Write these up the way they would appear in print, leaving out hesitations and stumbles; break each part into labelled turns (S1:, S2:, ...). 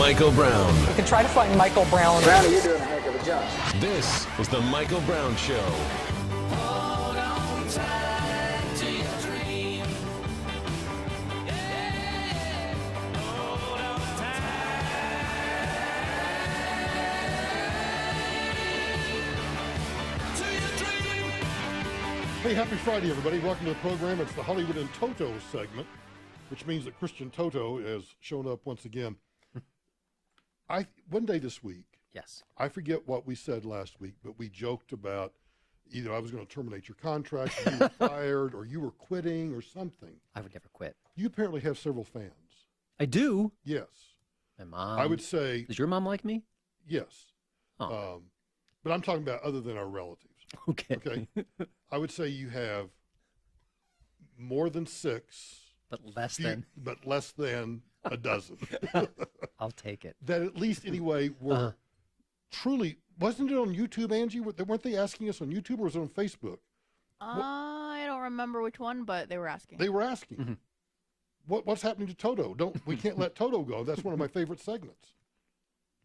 S1: Michael Brown.
S2: You can try to find Michael Brown.
S3: Brownie, you're doing a heck of a job.
S1: This is the Michael Brown Show.
S4: Hold on tight to your dream. Yeah. Hold on tight to your dream.
S5: Hey, happy Friday, everybody. Welcome to the program. It's the Hollywood and Toto segment, which means that Christian Toto has shown up once again. One day this week,
S6: Yes.
S5: I forget what we said last week, but we joked about either I was going to terminate your contract, or you were fired, or you were quitting, or something.
S6: I would never quit.
S5: You apparently have several fans.
S6: I do.
S5: Yes.
S6: My mom.
S5: I would say
S6: Does your mom like me?
S5: yes.
S6: Oh.
S5: But I'm talking about other than our relatives.
S6: Okay.
S5: Okay. I would say you have more than 6.
S6: But less than.
S5: But less than a dozen.
S6: I'll take it.
S5: That at least anyway were truly, wasn't it on YouTube, Angie? Weren't they asking us on YouTube or was it on Facebook?
S7: I don't remember which one, but they were asking.
S5: They were asking.
S6: Mm-hmm.
S5: What's happening to Toto? We can't let Toto go. That's one of my favorite segments.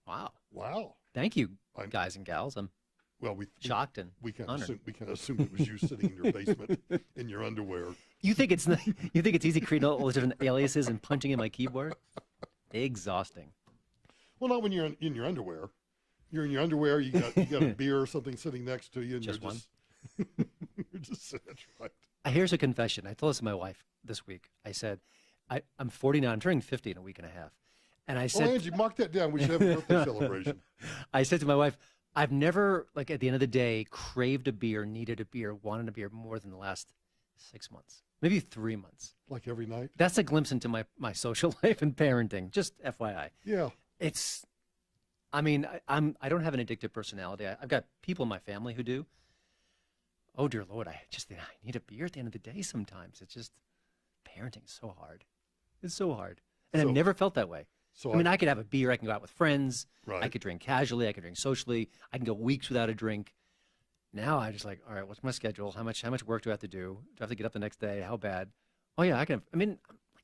S6: Wow.
S5: Wow.
S6: Thank you, guys and gals. I'm
S5: Well, we
S6: shocked and
S5: we can
S6: honored.
S5: assume it was you sitting in your basement in your underwear.
S6: You think it's easy creating all those different aliases and punching in my keyboard? Exhausting.
S5: Well, not when you're in your underwear. You're in your underwear. You got a beer or something sitting next to you, and
S6: Just
S5: you're
S6: one?
S5: you're just that's right.
S6: Here's a confession. I told this to my wife this week. I said, I'm 49. I'm turning 50 in a week and a half. And I
S5: Oh,
S6: said,
S5: Angie, mark that down. We should have a birthday celebration.
S6: I said to my wife, I've never, like at the end of the day, craved a beer, needed a beer, wanted a beer more than the last 6 months, maybe 3 months.
S5: Like every night.
S6: That's a glimpse into my social life and parenting. Just FYI.
S5: Yeah.
S6: I don't have an addictive personality. I've got people in my family who do. Oh dear Lord, I need a beer at the end of the day sometimes. It's just, parenting is so hard. It's so hard. And I've never felt that way.
S5: So
S6: I could have a beer. I can go out with friends.
S5: Right.
S6: I could drink casually. I could drink socially. I can go weeks without a drink. Now I just like, all right, what's my schedule? How much work do I have to do? Do I have to get up the next day? How bad? Oh yeah, I can. Like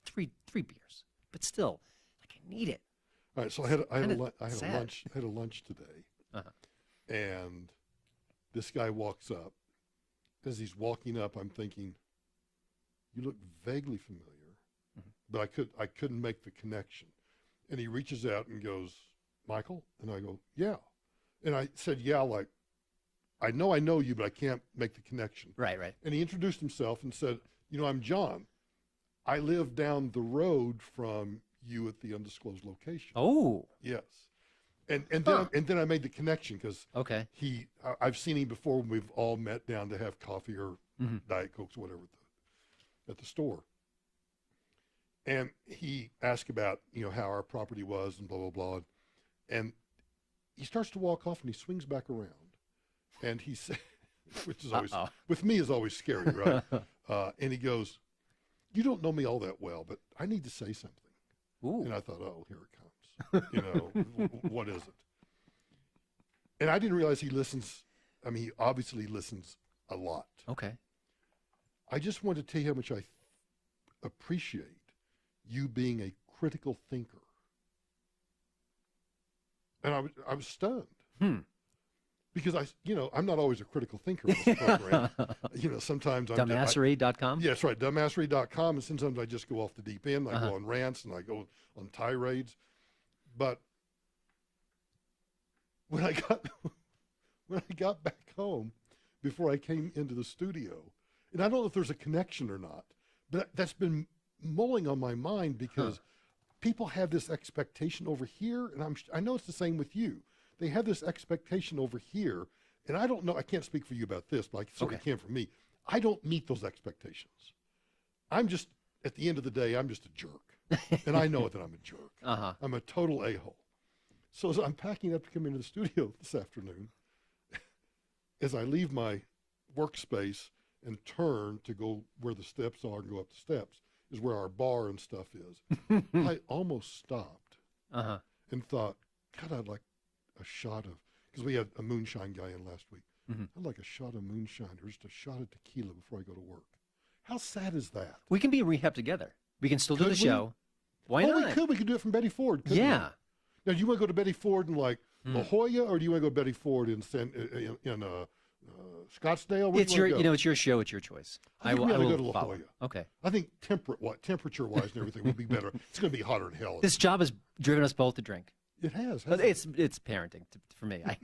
S6: three beers, but still, like I need it.
S5: All right, so I had a
S6: sad.
S5: lunch today,
S6: Uh-huh.
S5: and this guy walks up. As he's walking up, I'm thinking, you look vaguely familiar, but I couldn't make the connection. And he reaches out and goes, Michael? And I go, yeah. And I said, yeah, like, I know you, but I can't make the connection.
S6: Right.
S5: And he introduced himself and said, I'm John. I live down the road from you at the undisclosed location.
S6: Oh.
S5: Yes. And then I made the connection because
S6: Okay.
S5: I've seen him before when we've all met down to have coffee or Diet Cokes or whatever at the store. And he asked about, how our property was and blah, blah, blah. And he starts to walk off and he swings back around. And he said, which is always, with me is always scary, right? And he goes, you don't know me all that well, but I need to say something.
S6: Ooh.
S5: And I thought, oh, here it comes. What is it? And I didn't realize he listens. He obviously listens a lot.
S6: Okay.
S5: I just wanted to tell you how much I appreciate you being a critical thinker. And I was stunned. Because I'm not always a critical thinker in this program. Sometimes I'm
S6: Dumbassery.com?
S5: Yeah, that's right, dumbassery.com. And sometimes I just go off the deep end. I go on rants and I go on tirades. But when I got back home before I came into the studio, and I don't know if there's a connection or not, but that's been mulling on my mind because people have this expectation over here, and I know it's the same with you. They have this expectation over here, and I don't know, I can't speak for you about this, but I certainly can for me. I don't meet those expectations. I'm just, at the end of the day, I'm just a jerk. And I know that I'm a jerk. I'm a total a-hole. So as I'm packing up to come into the studio this afternoon, as I leave my workspace and turn to go where the steps are and go up the steps, is where our bar and stuff is. I almost stopped and thought, God, I'd like a shot of, because we had a moonshine guy in last week. I'd like a shot of moonshine or just a shot of tequila before I go to work. How sad is that?
S6: We can be in rehab together. We can still do the show. Why
S5: not?
S6: not?
S5: We could do it from Betty Ford, couldn't we? Now, do you want to go to Betty Ford in like La Jolla, or do you want to go to Betty Ford in Scottsdale? Where
S6: It's
S5: do you
S6: your,
S5: wanna go?
S6: it's your show. It's your choice.
S5: I think we ought to go to La
S6: follow.
S5: Jolla.
S6: Okay.
S5: I think temperature-wise and everything would be better. It's going to be hotter than hell.
S6: This job has driven us both to drink.
S5: It has.
S6: But
S5: hasn't it?
S6: it's parenting for me. I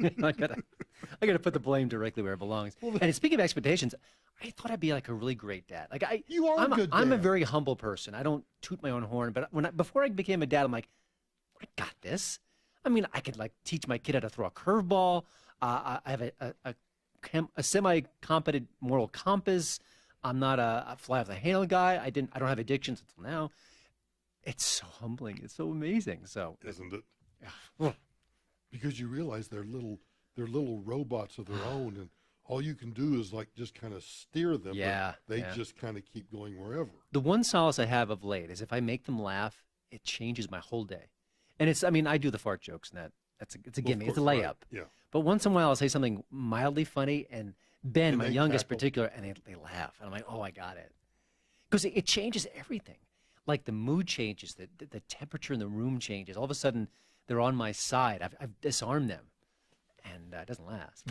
S6: gotta put the blame directly where it belongs. And speaking of expectations, I thought I'd be like a really great dad. Like
S5: You are a good
S6: I'm a
S5: dad.
S6: very humble person. I don't toot my own horn. But before I became a dad, I'm like, I got this. I mean, I could like teach my kid how to throw a curveball. I have a semi-competent moral compass. I'm not a fly off the handle guy. I don't have addictions until now. It's so humbling. It's so amazing. So
S5: Isn't it?
S6: Ugh.
S5: Because you realize they're little robots of their own, and all you can do is like just kind of steer them.
S6: Yeah,
S5: But they
S6: yeah.
S5: just kind of keep going wherever.
S6: The one solace I have of late is if I make them laugh, it changes my whole day. And I do the fart jokes, and it's a
S5: Well, of
S6: gimme. It's a
S5: course,
S6: layup.
S5: right, yeah.
S6: But once in a while, I'll say something mildly funny, and Ben,
S5: And
S6: my
S5: they
S6: youngest
S5: cackle.
S6: particular, and they laugh. And I'm like, oh, I got it. Because it changes everything. Like the mood changes, the temperature in the room changes. All of a sudden, they're on my side. I've disarmed them, and it doesn't last.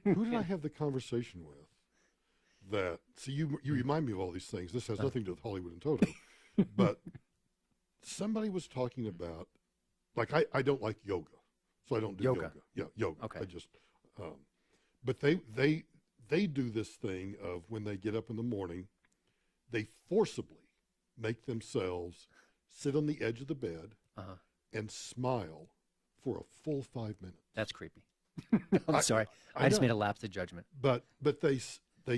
S5: Who did I have the conversation with? That you remind me of all these things. This has nothing to do with Hollywood and Toto, but somebody was talking about, like I don't like yoga, so I don't do yoga. Yeah, yoga.
S6: Okay.
S5: I just, but they do this thing of when they get up in the morning, they forcibly make themselves sit on the edge of the bed
S6: Uh-huh.
S5: and smile for a full 5 minutes.
S6: That's creepy. I'm sorry.
S5: I
S6: I just
S5: know.
S6: made a lapse of judgment.
S5: But they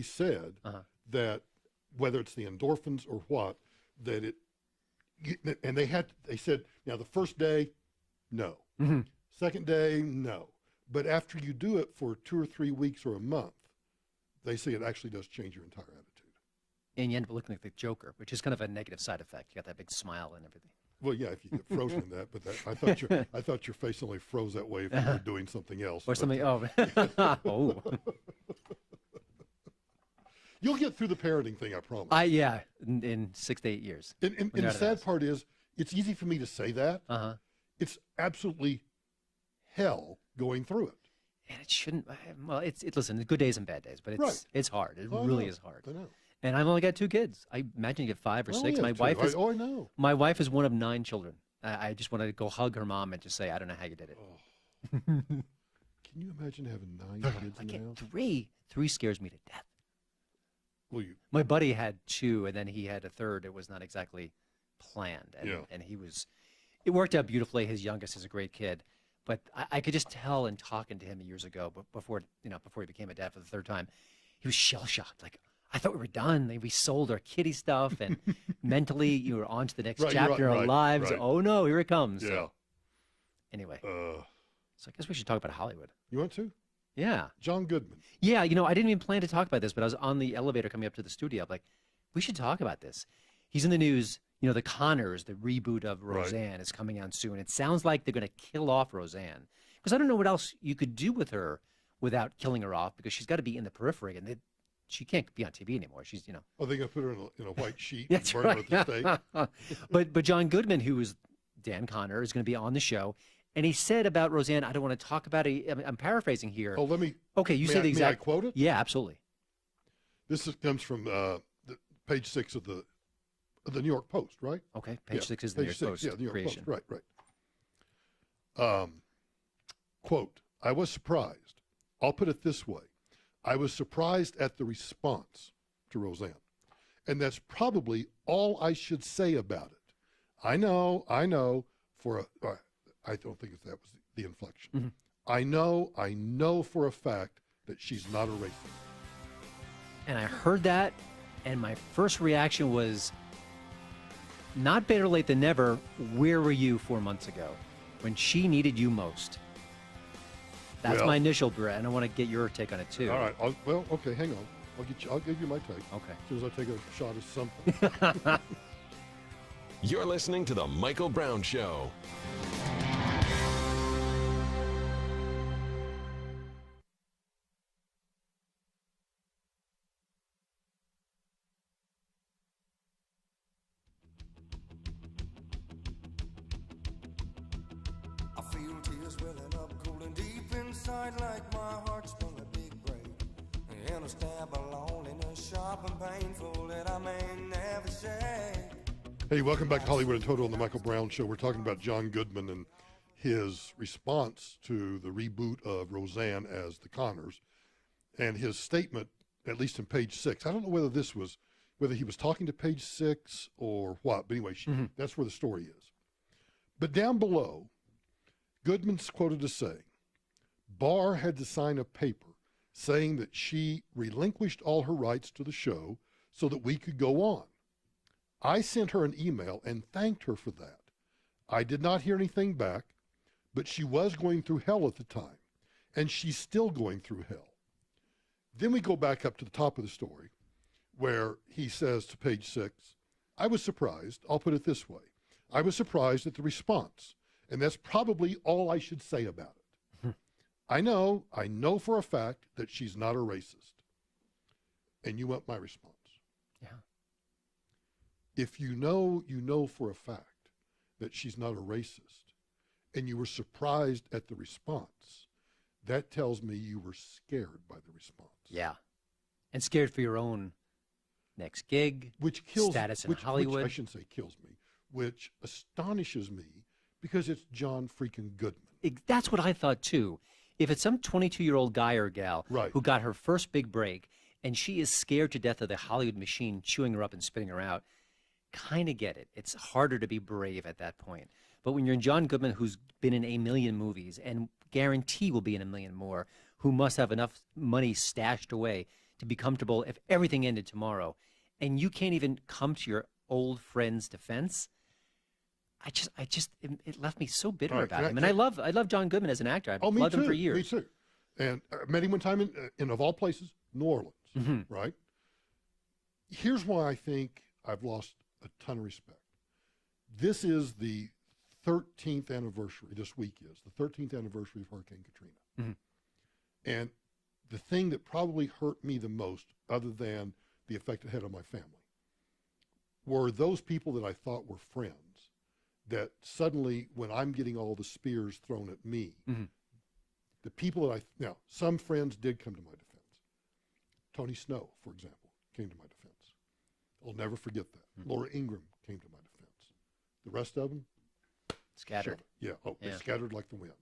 S5: said
S6: Uh-huh.
S5: that whether it's the endorphins or what, that and they said, now the first day, no.
S6: Mm-hmm.
S5: Second day, no. But after you do it for 2 or 3 weeks or a month, they say it actually does change your entire attitude.
S6: And you end up looking like the Joker, which is kind of a negative side effect. You got that big smile and everything.
S5: Well, yeah, if you get frozen in that, but I thought your face only froze that way if you were doing something else.
S6: Or
S5: But
S6: something. Oh, oh.
S5: you'll get through the parenting thing, I promise.
S6: Yeah, in 6 to 8 years.
S5: And
S6: when
S5: the
S6: you're out of the
S5: sad
S6: house.
S5: part is, it's easy for me to say that.
S6: Uh-huh.
S5: It's absolutely hell going through it.
S6: And it shouldn't. Well, listen, good days and bad days, but
S5: Right.
S6: it's hard. It
S5: I
S6: really
S5: know.
S6: is hard.
S5: I know.
S6: And I've only got 2 kids. I imagine you get 5 or
S5: I
S6: 6.
S5: only
S6: My
S5: have
S6: wife
S5: two.
S6: is.
S5: I know.
S6: My wife is one of 9 children. I just want to go hug her mom and just say, I don't know how you did it.
S5: Can you imagine having 9 kids
S6: I
S5: in the
S6: get
S5: house?
S6: 3. 3 scares me to death.
S5: Well,
S6: My buddy had 2, and then he had a third. It was not exactly planned, and
S5: Yeah.
S6: and it worked out beautifully. His youngest is a great kid, but I could just tell in talking to him years ago, but before he became a dad for the 3rd time, he was shell shocked. Like, I thought we were done. We sold our kitty stuff, and mentally you were on to the next
S5: Right, you're
S6: chapter in our
S5: right,
S6: lives.
S5: right.
S6: Oh no, here it comes.
S5: yeah.
S6: So, anyway, so I guess we should talk about Hollywood.
S5: You want to?
S6: Yeah.
S5: John Goodman.
S6: Yeah, I didn't even plan to talk about this, but I was on the elevator coming up to the studio. I'm like, we should talk about this. He's in the news. The Connors, the reboot of
S5: Right.
S6: Roseanne, is coming out soon. It sounds like they're going to kill off Roseanne because I don't know what else you could do with her without killing her off because she's got to be in the periphery and she can't be on TV anymore. She's,
S5: Oh, they're going to put her in a white sheet
S6: That's
S5: and burn her at the stake.
S6: but John Goodman, who is Dan Connor, is going to be on the show. And he said about Roseanne, I don't want to talk about it. I'm paraphrasing here.
S5: Oh, let me.
S6: Okay, you
S5: may
S6: say
S5: I-
S6: the exact.
S5: May I quote it?
S6: Yeah, absolutely.
S5: Comes from page 6 of the New York Post, right?
S6: Okay, page
S5: Yeah,
S6: 6 is the New
S5: page
S6: York
S5: 6,
S6: Post
S5: yeah, the New York
S6: creation.
S5: Post. Right. Quote, I was surprised. I'll put it this way. I was surprised at the response to Roseanne. And that's probably all I should say about it. I know, I don't think that was the inflection.
S6: Mm-hmm.
S5: I know for a fact that she's not a racist.
S6: And I heard that, and my first reaction was, not better late than never. Where were you 4 months ago when she needed you most? That's
S5: Well-
S6: my initial, Brett, and I want to get your take on it too.
S5: All right. Okay, hang on. I'll give you my take.
S6: Okay.
S5: As soon as I take a shot of something.
S1: You're listening to The Michael Brown Show.
S2: I feel feel tears welling up cold and deep inside like my heart's done a big break. And a stab of loneliness sharp and painful that I may never shake.
S5: Hey, welcome back to Hollywood and Toto on the Michael Brown Show. We're talking about John Goodman and his response to the reboot of Roseanne as the Connors, and his statement, at least in page 6. I don't know whether he was talking to page 6 or what, but anyway, that's where the story is. But down below, Goodman's quoted as saying, Barr had to sign a paper saying that she relinquished all her rights to the show so that we could go on. I sent her an email and thanked her for that. I did not hear anything back, but she was going through hell at the time, and she's still going through hell. Then we go back up to the top of the story, where he says to page 6, I was surprised, I'll put it this way, I was surprised at the response, and that's probably all I should say about it. I know for a fact that she's not a racist. And you want my response.
S6: Yeah.
S5: If you know for a fact that she's not a racist, and you were surprised at the response, that tells me you were scared by the response.
S6: Yeah. And scared for your own next gig,
S5: which kills
S6: status in Hollywood.
S5: Which I shouldn't say kills me, which astonishes me because it's John freaking Goodman.
S6: That's what I thought too. If it's some 22-year-old guy or gal who got her first big break and she is scared to death of the Hollywood machine chewing her up and spitting her out, kind of get it. It's harder to be brave at that point. But when you're John Goodman, who's been in a million movies and guarantee will be in a million more, who must have enough money stashed away to be comfortable if everything ended tomorrow, and you can't even come to your old friend's defense, it left me so bitter about him. And I love John Goodman as an actor. I've loved him for years.
S5: Me too. And I met him one time in of all places, New Orleans, right? Here's why I think I've lost a ton of respect. This is the 13th anniversary, this week is, the 13th anniversary of Hurricane Katrina. And the thing that probably hurt me the most, other than the effect it had on my family, were those people that I thought were friends, that suddenly, when I'm getting all the spears thrown at me, the people that now, some friends did come to my defense. Tony Snow, for example, came to my defense. I'll never forget that. Laura Ingraham came to my defense. The rest of them?
S6: Scattered.
S5: Yeah. Oh, they scattered like the wind.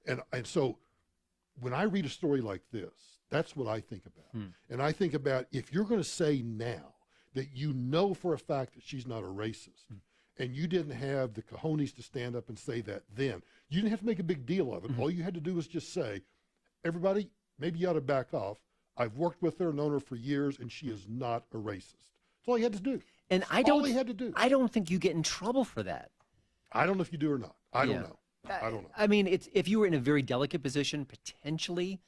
S5: And so when I read a story like this, that's what I think about. And I think about, if you're going to say now that you know for a fact that she's not a racist, and you didn't have the cojones to stand up and say that then, you didn't have to make a big deal of it. All you had to do was just say, everybody, maybe you ought to back off. I've worked with her, known her for years, and she is not a racist. That's all you had to do.
S6: And
S5: all he had to do.
S6: I don't think you get in trouble for that.
S5: I don't know if you do or not. I don't know. I don't know.
S6: I mean, if you were in a very delicate position, potentially.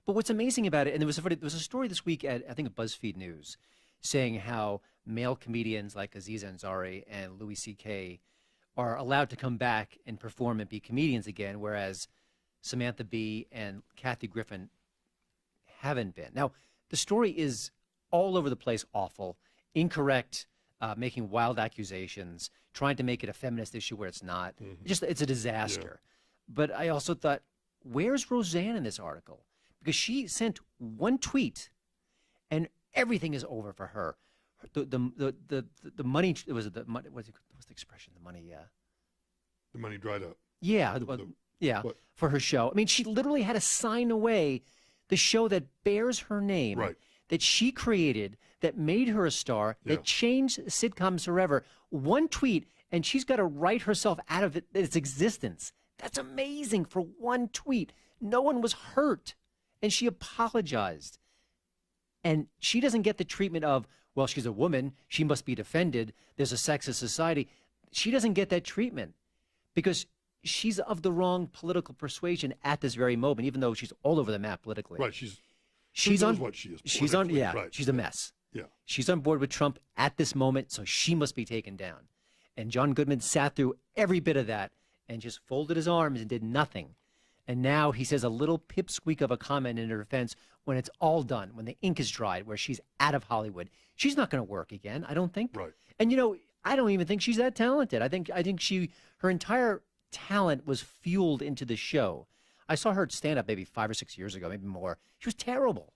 S6: But what's amazing about it, and there was a story this week at, I think, BuzzFeed News, saying how male comedians like Aziz Ansari and Louis C.K. are allowed to come back and perform and be comedians again, whereas Samantha Bee and Kathy Griffin haven't been. Now, the story is all over the place, awful, incorrect, making wild accusations, trying to make it a feminist issue where it's not. It's a disaster. Yeah. But I also thought, where's Rosanne in this article? Because she sent one tweet, and everything is over for her. The money what's the expression? The money dried up. Yeah,
S5: what?
S6: For her show. I mean, she literally had to sign away the show that bears her name, that she created, that made her a star, that changed sitcoms forever. One tweet, and she's got to write herself out of its existence. That's amazing for one tweet. No one was hurt, and she apologized. And she doesn't get the treatment of, well, she's a woman, she must be defended, there's a sexist society. She doesn't get that treatment because she's of the wrong political persuasion at this very moment, even though she's all over the map politically.
S5: Right,
S6: she's on
S5: what she is.
S6: She's on, she's a mess.
S5: Yeah.
S6: She's on board with Trump at this moment, so she must be taken down. And John Goodman sat through every bit of that and just folded his arms and did nothing. And now he says a little pipsqueak of a comment in her defense when it's all done, when the ink is dried, where she's out of Hollywood. She's not going to work again, I don't think.
S5: Right.
S6: And, I don't even think she's that talented. I think her entire talent was fueled into the show. I saw her stand up maybe 5 or 6 years ago, maybe more. She was terrible.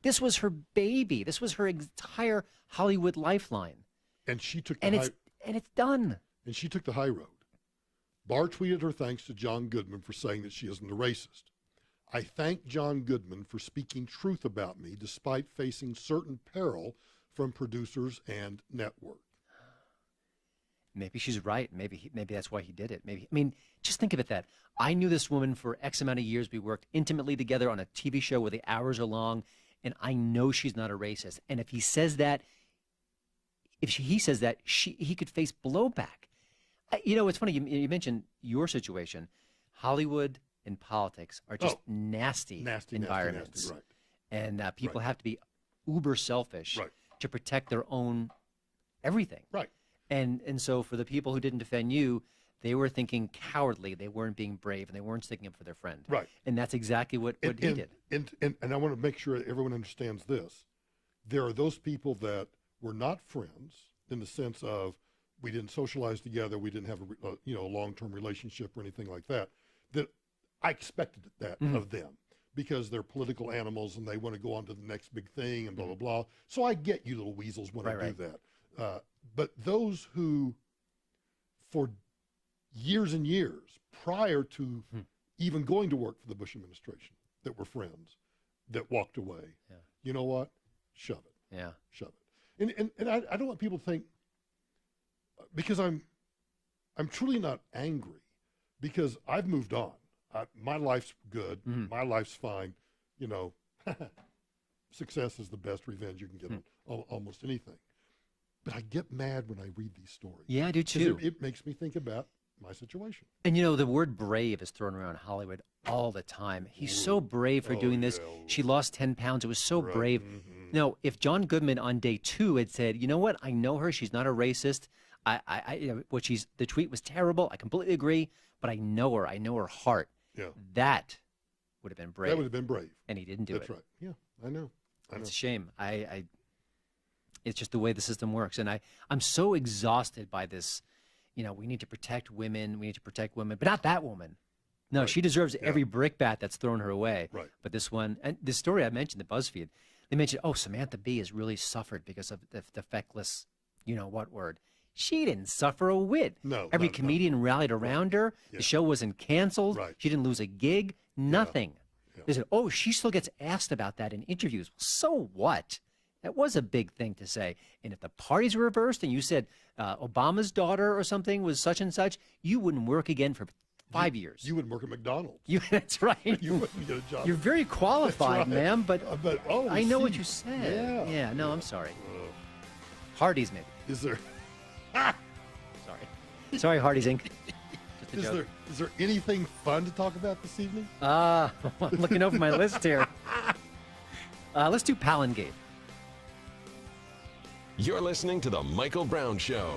S6: This was her baby. This was her entire Hollywood lifeline.
S5: And she took the
S6: And
S5: high,
S6: it's done.
S5: and she took the high road. Barr tweeted her thanks to John Goodman for saying that she isn't a racist. I thank John Goodman for speaking truth about me despite facing certain peril from producers and network.
S6: Maybe she's right. Maybe that's why he did it. Maybe, I mean, just think of it that I knew this woman for X amount of years. We worked intimately together on a TV show where the hours are long, and I know she's not a racist. And if he says that, he says that, he could face blowback. You know, it's funny. You mentioned your situation. Hollywood and politics are just nasty environments.
S5: Nasty, right.
S6: And people have to be uber selfish to protect their own everything.
S5: Right.
S6: And so for the people who didn't defend you, they were thinking cowardly. They weren't being brave, and they weren't sticking up for their friend.
S5: Right.
S6: And that's exactly what he did.
S5: And I want to make sure that everyone understands this. There are those people that were not friends in the sense of we didn't socialize together, we didn't have a long-term relationship or anything like that. That I expected that of them because they're political animals and they want to go on to the next big thing and blah blah blah. So I get you little weasels want to do that. But those who, for years and years prior to even going to work for the Bush administration, that were friends, that walked away. Yeah. You know what? Shove it.
S6: Yeah.
S5: Shove it. And I don't want people to think, because I'm truly not angry, because I've moved on. My life's good. My life's fine. You know, success is the best revenge you can get on almost anything. But I get mad when I read these stories.
S6: Yeah, I do too.
S5: It makes me think about my situation.
S6: And you know, the word brave is thrown around Hollywood all the time. He's so brave for doing this. She lost 10 pounds. It was so brave. No, if John Goodman on day 2 had said, you know what, I know her. She's not a racist. The tweet was terrible. I completely agree. But I know her. I know her heart.
S5: Yeah.
S6: That would have been brave.
S5: That would have been brave.
S6: And he didn't do
S5: That's
S6: it.
S5: right. Yeah, I know.
S6: It's a shame. It's just the way the system works. And I'm so exhausted by this. You know, we need to protect women. We need to protect women, but not that woman. No, she deserves every brickbat that's thrown her way.
S5: Right.
S6: But this one, and this story I mentioned, the BuzzFeed, they mentioned, Samantha Bee has really suffered because of the feckless, you know what word. She didn't suffer a whit.
S5: No.
S6: Every comedian rallied around her.
S5: Yeah.
S6: The show wasn't canceled.
S5: Right.
S6: She didn't lose a gig. Nothing.
S5: Yeah.
S6: They said, she still gets asked about that in interviews. So what? That was a big thing to say. And if the parties were reversed and you said Obama's daughter or something was such and such, you wouldn't work again for 5 years.
S5: You wouldn't work at McDonald's.
S6: That's right.
S5: You wouldn't get a job.
S6: You're very qualified, ma'am, but I know what you said.
S5: Yeah.
S6: Yeah, no, I'm sorry. Hardee's, maybe.
S5: Is there?
S6: Sorry, Hardee's Inc. Just a
S5: Is
S6: joke.
S5: there anything fun to talk about this evening?
S6: I'm looking over my list here. Let's do Palingate.
S1: You're listening to The Michael Brown Show.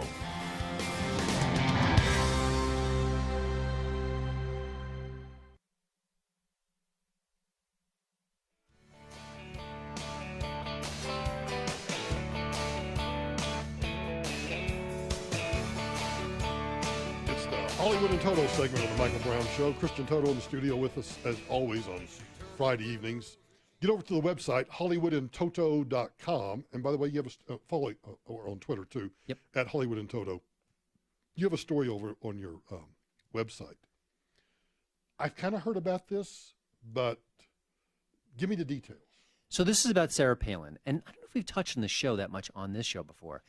S5: It's the Hollywood and Toto segment of the Michael Brown Show. Christian Toto in the studio with us, as always, on Friday evenings. Get over to the website, hollywoodandtoto.com. And by the way, you have a follow on Twitter, too, at Hollywood and Toto. You have a story over on your website. I've kind of heard about this, but give me the details.
S6: So this is about Sarah Palin. And I don't know if we've touched on the show that much on this show before.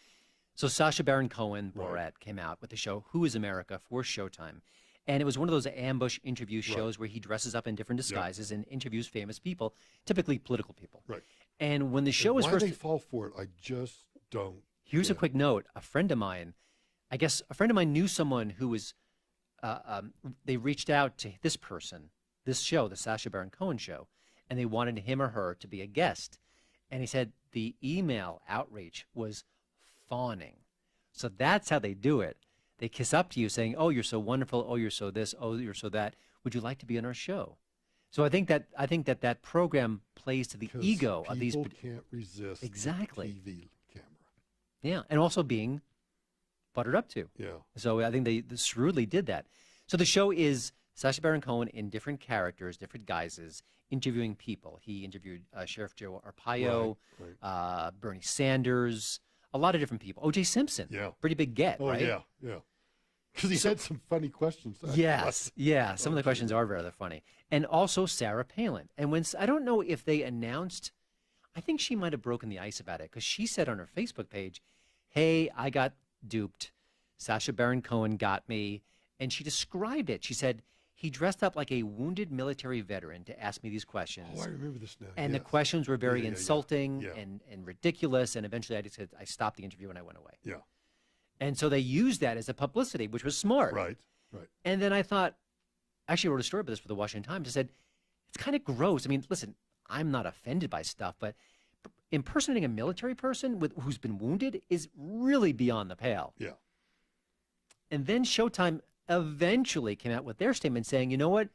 S6: So Sacha Baron Cohen, Borat, came out with the show Who is America for Showtime. And it was one of those ambush interview shows where he dresses up in different disguises and interviews famous people, typically political people.
S5: Right.
S6: And when the show was first...
S5: Why they fall for it, I just don't
S6: Here's a
S5: get.
S6: quick note. A friend of mine knew someone who was... they reached out to this person, this show, the Sacha Baron Cohen show, and they wanted him or her to be a guest. And he said the email outreach was fawning. So that's how they do it. They kiss up to you saying, oh, you're so wonderful. Oh, you're so this. Oh, you're so that. Would you like to be on our show? So I think that program plays to the ego of these
S5: people can't resist
S6: exactly
S5: TV camera.
S6: Yeah, and also being buttered up to.
S5: Yeah.
S6: So I think they shrewdly did that. So the show is Sacha Baron Cohen in different characters, different guises, interviewing people. He interviewed Sheriff Joe Arpaio, Bernie Sanders, a lot of different people. O.J. Simpson, pretty big get,
S5: Oh,
S6: right?
S5: yeah. Because he had some funny questions.
S6: Yes, some of the questions are rather funny. And also Sarah Palin. And I don't know if they announced, I think she might have broken the ice about it, because she said on her Facebook page, hey, I got duped. Sacha Baron Cohen got me. And she described it. She said, he dressed up like a wounded military veteran to ask me these questions.
S5: Oh, I remember this now.
S6: And the questions were very insulting and ridiculous. And eventually I stopped the interview and I went away.
S5: Yeah.
S6: And so they used that as a publicity, which was smart.
S5: Right.
S6: And then I thought, I actually wrote a story about this for the Washington Times. I said, it's kind of gross. I mean, listen, I'm not offended by stuff, but impersonating a military person who's been wounded is really beyond the pale.
S5: Yeah.
S6: And then Showtime eventually came out with their statement saying, you know what?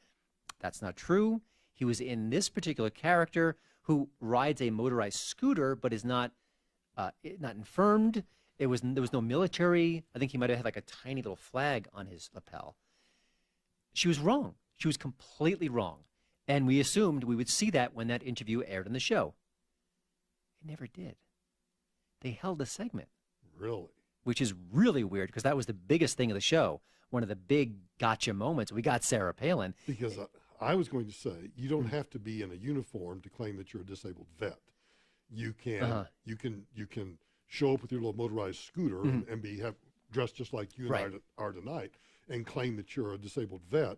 S6: That's not true. He was in this particular character who rides a motorized scooter but is not infirmed. There was no military. I think he might have had like a tiny little flag on his lapel. She was wrong. She was completely wrong. And we assumed we would see that when that interview aired on the show. It never did. They held a segment.
S5: Really?
S6: Which is really weird because that was the biggest thing of the show. One of the big gotcha moments. We got Sarah Palin.
S5: Because I was going to say, you don't have to be in a uniform to claim that you're a disabled vet. You can you can show up with your little motorized scooter and be dressed just like you and I are tonight and claim that you're a disabled vet,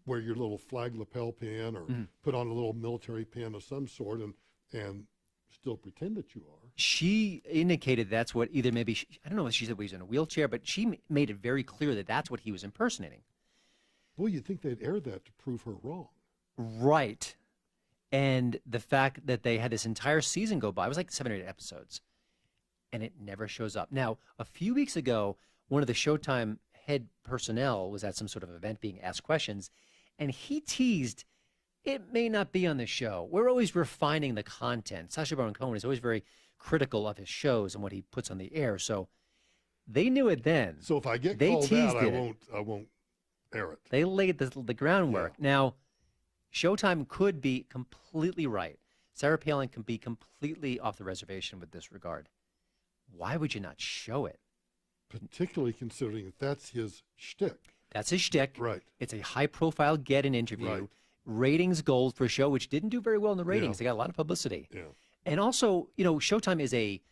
S5: wear your little flag lapel pin or put on a little military pin of some sort and still pretend that you are.
S6: She indicated that's what I don't know if she said he was in a wheelchair, but she made it very clear that that's what he was impersonating.
S5: Boy, you'd think they'd air that to prove her wrong.
S6: Right. And the fact that they had this entire season go by, it was like 7 or 8 episodes, and it never shows up. Now, a few weeks ago, one of the Showtime head personnel was at some sort of event being asked questions, and he teased, it may not be on the show. We're always refining the content. Sacha Baron Cohen is always very critical of his shows and what he puts on the air. So they knew it then.
S5: So if I get
S6: they
S5: called
S6: teased
S5: out,
S6: it.
S5: I won't air it.
S6: They laid the groundwork.
S5: Yeah.
S6: Now, Showtime could be completely right. Sarah Palin can be completely off the reservation with this regard. Why would you not show it?
S5: Particularly considering that that's his shtick.
S6: That's his shtick.
S5: Right.
S6: It's a high-profile get-in interview.
S5: Right.
S6: Ratings gold for a show which didn't do very well in the ratings. They got a lot of publicity.
S5: Yeah.
S6: And also, Showtime is it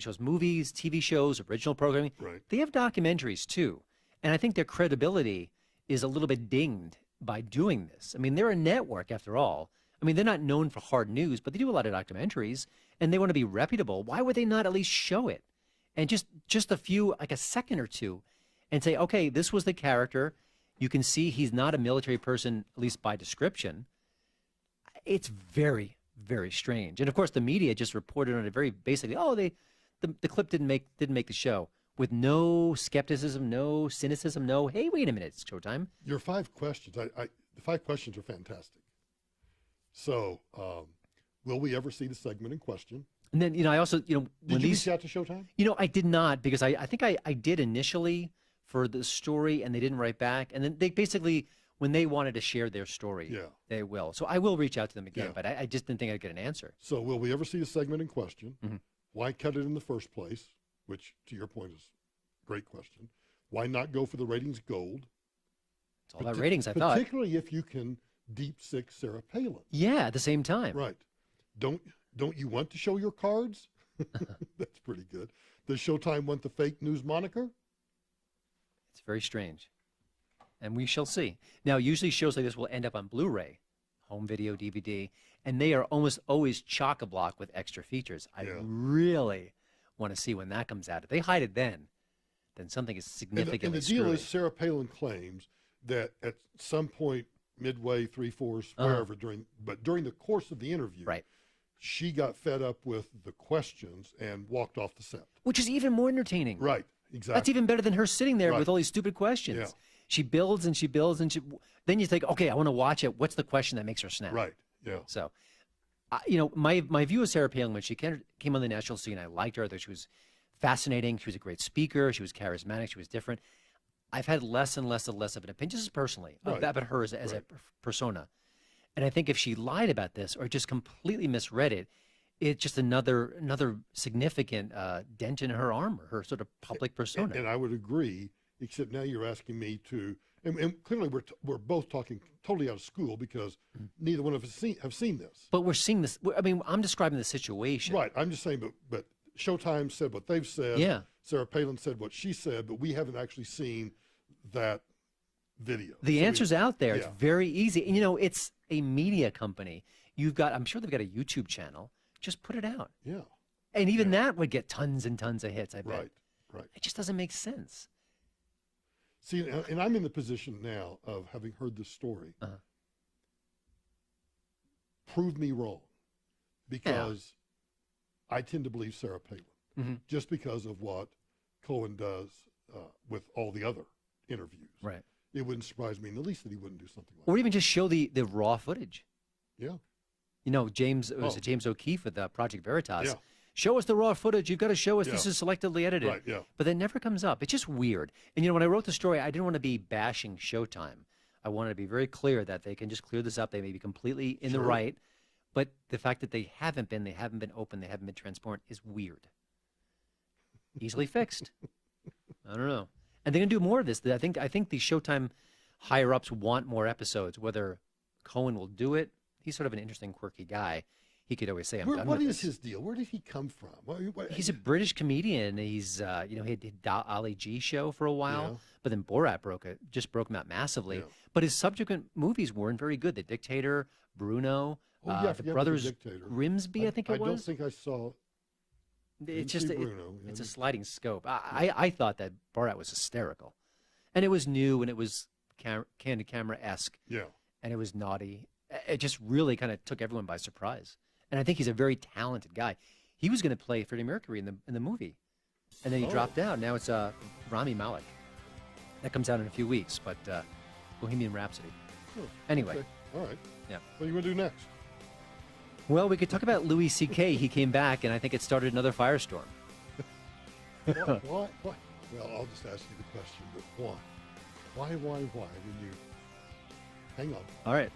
S6: shows movies, TV shows, original programming.
S5: Right.
S6: They have documentaries too. And I think their credibility is a little bit dinged by doing this. I mean, they're a network after all. I mean, they're not known for hard news, but they do a lot of documentaries and they want to be reputable. Why would they not at least show it? And just a few, like a second or two, and say, okay, this was the character. You can see he's not a military person, at least by description. It's very, very strange. And of course, the media just reported on it very basically. The clip didn't make the show, with no skepticism, no cynicism, no. Hey, wait a minute, it's Showtime.
S5: Your 5 questions. The 5 questions are fantastic. So, will we ever see the segment in question?
S6: And then I also when
S5: did you
S6: reach
S5: out to Showtime?
S6: I did not, because I think I did initially for the story, and they didn't write back. And then they basically, when they wanted to share their story, they will. So I will reach out to them again, but I just didn't think I'd get an answer.
S5: So will we ever see the segment in question? Why cut it in the first place? Which, to your point, is a great question. Why not go for the ratings gold?
S6: It's all about ratings, I thought.
S5: Particularly if you can deep sick Sarah Palin.
S6: Yeah, at the same time.
S5: Right. Don't you want to show your cards? That's pretty good. Does Showtime want the fake news moniker?
S6: It's very strange. And we shall see. Now, usually shows like this will end up on Blu-ray, home video, DVD, and they are almost always chock-a-block with extra features. I really want to see when that comes out. If they hide it then something is significantly
S5: and the deal is Sarah Palin claims that at some point midway, 3/4, wherever during the course of the interview, she got fed up with the questions and walked off the set.
S6: Which is even more entertaining.
S5: Right, exactly.
S6: That's even better than her sitting there with all these stupid questions.
S5: Yeah.
S6: She builds and she builds and then you think, okay, I want to watch it. What's the question that makes her snap?
S5: Right, yeah.
S6: So, my view of Sarah Palin when she came on the national scene, I liked her. I thought she was fascinating. She was a great speaker. She was charismatic. She was different. I've had less and less of an opinion, just personally,
S5: Right.
S6: about her as a persona. And I think if she lied about this or just completely misread it, it's just another significant dent in her armor, her sort of public persona.
S5: And I would agree, except now you're asking me to, and clearly we're both talking totally out of school because neither one of us have seen this.
S6: But we're seeing this. I mean, I'm describing the situation.
S5: Right. I'm just saying, but Showtime said what they've said.
S6: Yeah.
S5: Sarah Palin said what she said, but we haven't actually seen that video.
S6: The answer's out there.
S5: Yeah.
S6: It's very easy. And, it's a media company. I'm sure they've got a YouTube channel. Just put it out.
S5: Yeah.
S6: And even that would get tons and tons of hits, I bet.
S5: Right.
S6: It just doesn't make sense.
S5: See, and I'm in the position now of having heard this story. Prove me wrong, because I tend to believe Sarah Palin, just because of what Cohen does with all the other interviews.
S6: Right.
S5: It wouldn't surprise me in the least that he wouldn't do something like
S6: Or even just show the raw footage.
S5: that. Yeah.
S6: James O'Keefe with Project Veritas.
S5: Yeah.
S6: Show us the raw footage. You've got to show us this
S5: Yeah.
S6: is selectively edited.
S5: Right, yeah.
S6: But that never comes up. It's just weird. And, when I wrote the story, I didn't want to be bashing Showtime. I wanted to be very clear that they can just clear this up. They may be completely in the
S5: Sure.
S6: right. But the fact that they haven't been open, they haven't been transparent is weird. Easily fixed. I don't know. And they're going to do more of this. I think the Showtime higher-ups want more episodes. Whether Cohen will do it, he's sort of an interesting, quirky guy. He could always say, I'm done
S5: What
S6: with
S5: is
S6: this.
S5: his deal? Where did he come from?
S6: He's a British comedian. He's, he did Ali G show for a while,
S5: Yeah.
S6: but then Borat broke him out massively.
S5: Yeah.
S6: But his subsequent movies weren't very good. The Dictator, Bruno,
S5: Oh, yeah, I
S6: the
S5: forget about
S6: brothers
S5: The Dictator.
S6: Grimsby, I think it
S5: I
S6: was.
S5: don't think I saw.
S6: It's
S5: Grimsby
S6: just
S5: Bruno, yeah,
S6: it's a
S5: the-
S6: sliding scope. I thought that Borat was hysterical, and it was new and it was candid camera-esque,
S5: Yeah.
S6: and it was naughty. It just really kind of took everyone by surprise. And I think he's a very talented guy. He was going to play Freddie Mercury in the movie, and then he dropped out. Now it's Rami Malek. That comes out in a few weeks, but Bohemian Rhapsody.
S5: Oh,
S6: Anyway.
S5: okay. All right.
S6: Yeah.
S5: What are you going to do next?
S6: Well, we could talk about Louis C.K. He came back, and I think it started another firestorm.
S5: Why? Well, I'll just ask you the question, but why? Why when you... Hang on.
S6: All right.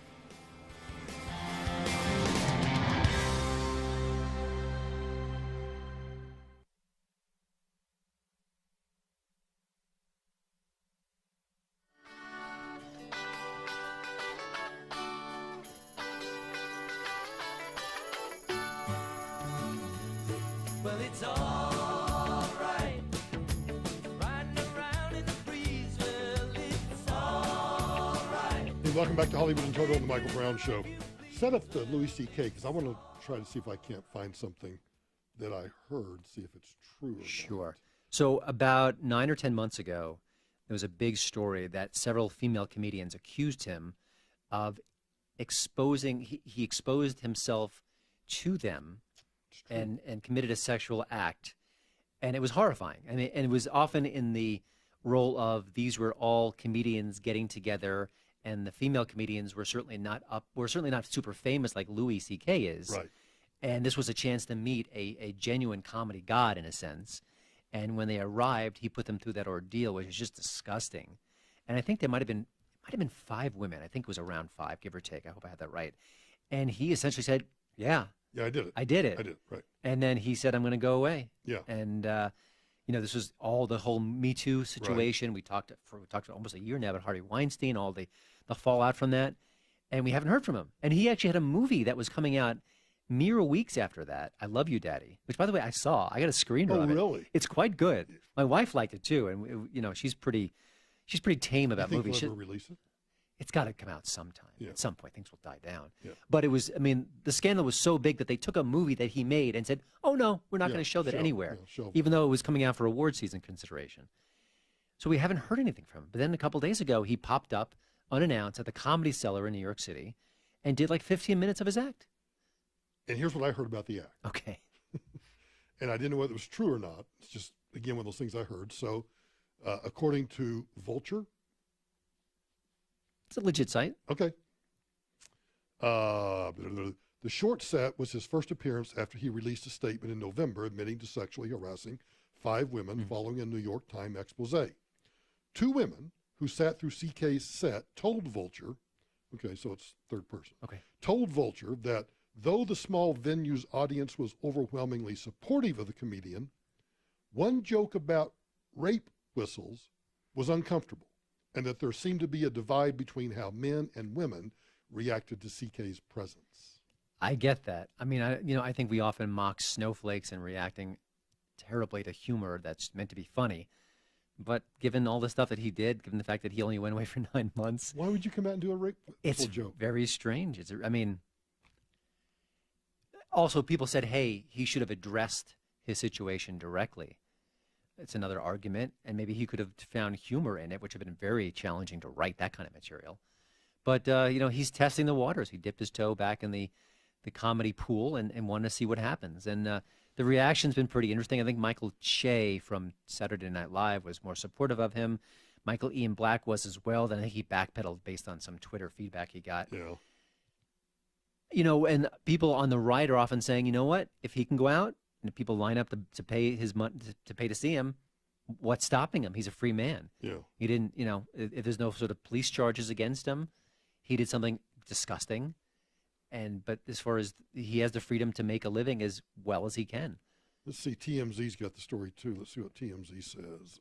S4: Well, it's alright. Riding around in the breeze. Well, it's alright.
S5: Hey, welcome back to Hollywood and Toto on the Michael Brown Show. Set up the Louis C.K. because I want to try to see if I can't find something that I heard, see if it's true or
S6: Sure. So about 9 or 10 months ago, there was a big story that several female comedians accused him of exposing. He exposed himself to them and committed a sexual act, and it was horrifying. And it was often in the role of these were all comedians getting together, and the female comedians were certainly not super famous like Louis C.K. is.
S5: Right.
S6: And this was a chance to meet a genuine comedy god in a sense. And when they arrived, he put them through that ordeal, which is just disgusting. And I think there might have been 5 women. I think it was around 5, give or take. I hope I had that right. And he essentially said, "Yeah,
S5: Yeah, I did it.
S6: I did it."
S5: I did, right.
S6: And then he said, "I'm going to go away."
S5: Yeah.
S6: And this was all the whole Me Too situation. We talked for almost a year now about Harvey Weinstein, all the fallout from that, and we haven't heard from him. And he actually had a movie that was coming out mere weeks after that, I Love You, Daddy, which, by the way, I saw. I got a screener
S5: Oh,
S6: of it.
S5: really?
S6: It's quite good. My wife liked it too, and she's pretty tame about
S5: You think
S6: movies.
S5: they'll ever release it?
S6: It's got to come out sometime.
S5: Yeah.
S6: At some point, things will die down.
S5: Yeah.
S6: But it was, the scandal was so big that they took a movie that he made and said, "Oh no, we're not
S5: Yeah,
S6: going to show that
S5: shelve,
S6: anywhere,"
S5: yeah, shelve.
S6: even though it was coming out for award season consideration. So we haven't heard anything from him. But then a couple days ago, he popped up unannounced at the Comedy Cellar in New York City and did like 15 minutes of his act.
S5: And here's what I heard about the act.
S6: Okay.
S5: And I didn't know whether it was true or not. It's just, again, one of those things I heard. So according to Vulture,
S6: It's a legit site.
S5: okay, the short set was his first appearance after he released a statement in November admitting to sexually harassing 5 women following a New York Times expose. 2 women who sat through CK's set told Vulture, okay, so it's third person, told Vulture that though the small venue's audience was overwhelmingly supportive of the comedian, one joke about rape whistles was uncomfortable, and that there seemed to be a divide between how men and women reacted to CK's presence.
S6: I get that. I mean, I think we often mock snowflakes and reacting terribly to humor that's meant to be funny. But given all the stuff that he did, given the fact that he only went away for 9 months,
S5: why would you come out and do a rape whistle joke?
S6: It's very strange. I mean, also people said, hey, he should have addressed his situation directly. It's another argument, and maybe he could have found humor in it, which would have been very challenging to write that kind of material. But, he's testing the waters. He dipped his toe back in the comedy pool and wanted to see what happens. And the reaction's been pretty interesting. I think Michael Che from Saturday Night Live was more supportive of him. Michael Ian Black was as well. Then I think he backpedaled based on some Twitter feedback he got.
S5: Yeah.
S6: And people on the right are often saying, you know what, if he can go out and if people line up to pay his money to pay to see him, what's stopping him? He's a free man.
S5: Yeah.
S6: He didn't, if there's no sort of police charges against him, he did something disgusting. But as far as he has the freedom to make a living as well as he can.
S5: Let's see, TMZ's got the story too. Let's see what TMZ says.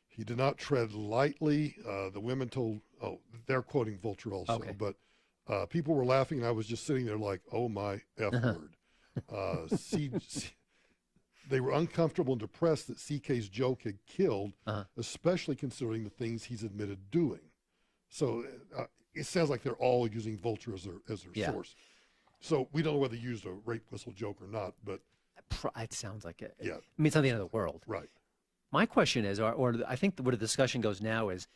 S5: He did not tread lightly. The women told, they're quoting Vulture also, but people were laughing and I was just sitting there like, oh my F word. They were uncomfortable and depressed that CK's joke had killed, especially considering the things he's admitted doing. So it sounds like they're all using Vulture as their source. So we don't know whether he used a rape whistle joke or not, but
S6: it sounds like it.
S5: Yeah.
S6: I mean, it's not the end of the world.
S5: Right.
S6: My question is, or I think where the discussion goes now is,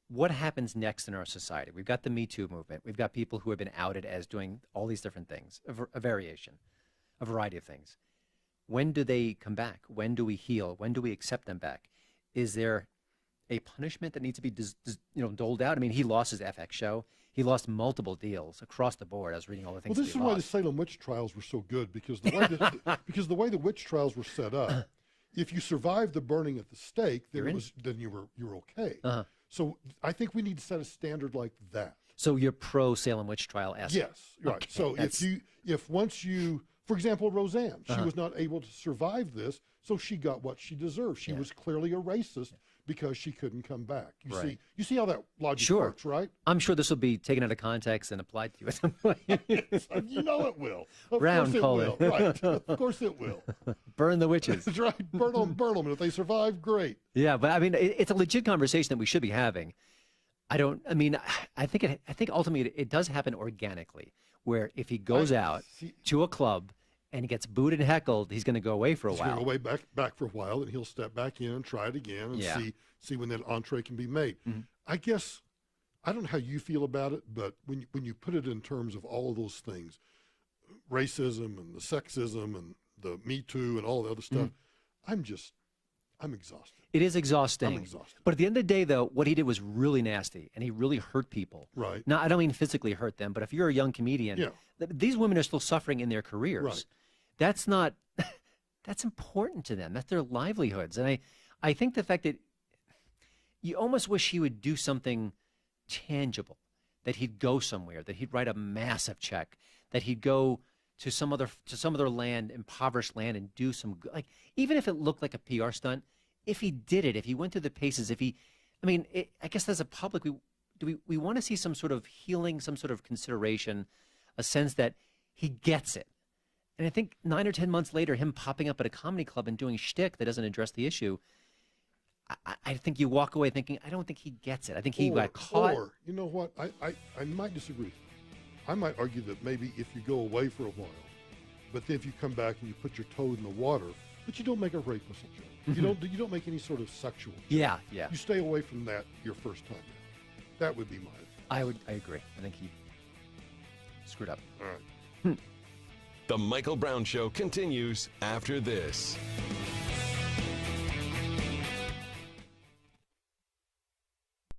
S6: what happens next in our society? We've got the Me Too movement. We've got people who have been outed as doing all these different things, a variety of things. When do they come back? When do we heal? When do we accept them back? Is there a punishment that needs to be doled out? I mean, he lost his FX show. He lost multiple deals across the board. I was reading all the things.
S5: Well, this is why the Salem witch trials were so good, because the way the witch trials were set up, if you survived the burning at the stake, then you're okay. So I think we need to set a standard like that.
S6: So you're pro Salem witch trial-esque.
S5: Yes, right. Okay, so if once you, for example, Rosanne, she was not able to survive this, so she got what she deserved. She was clearly a racist because she couldn't come back. You see how that logic works, right?
S6: I'm sure this will be taken out of context and applied to you at some point.
S5: You know it will. Of
S6: Round
S5: course it will. Right. Of course it will.
S6: Burn the witches.
S5: That's right. Burn them. And if they survive, great.
S6: Yeah, but I mean, it's a legit conversation that we should be having. I think ultimately it does happen organically, where if he goes out to a club and he gets booed and heckled, he's going to go away for a while.
S5: He's going to go back for a while, and he'll step back in and try it again and see when that entree can be made. I guess, I don't know how you feel about it, but when you put it in terms of all of those things, racism and the sexism and the Me Too and all the other stuff, I'm exhausted.
S6: It is exhausting.
S5: I'm exhausted.
S6: But at the end of the day, though, what he did was really nasty, and he really hurt people.
S5: Right.
S6: Now, I don't mean physically hurt them, but if you're a young comedian, these women are still suffering in their careers.
S5: Right.
S6: That's important to them. That's their livelihoods. And I think the fact that you almost wish he would do something tangible, that he'd go somewhere, that he'd write a massive check, that he'd go to some other land, impoverished land, and do some good, even if it looked like a PR stunt, if he did it, if he went through the paces, I guess as a public, we want to see some sort of healing, some sort of consideration, a sense that he gets it. And I think 9 or 10 months later, him popping up at a comedy club and doing shtick that doesn't address the issue, I think you walk away thinking, I don't think he gets it. I think he got caught.
S5: Or, you know what, I might disagree. I might argue that maybe if you go away for a while, but then if you come back and you put your toe in the water, but you don't make a rape whistle joke. You don't make any sort of sexual joke.
S6: Yeah.
S5: You stay away from that your first time. That would be my advice.
S6: I agree. I think he screwed up.
S5: All right.
S1: The Michael Brown Show continues after this.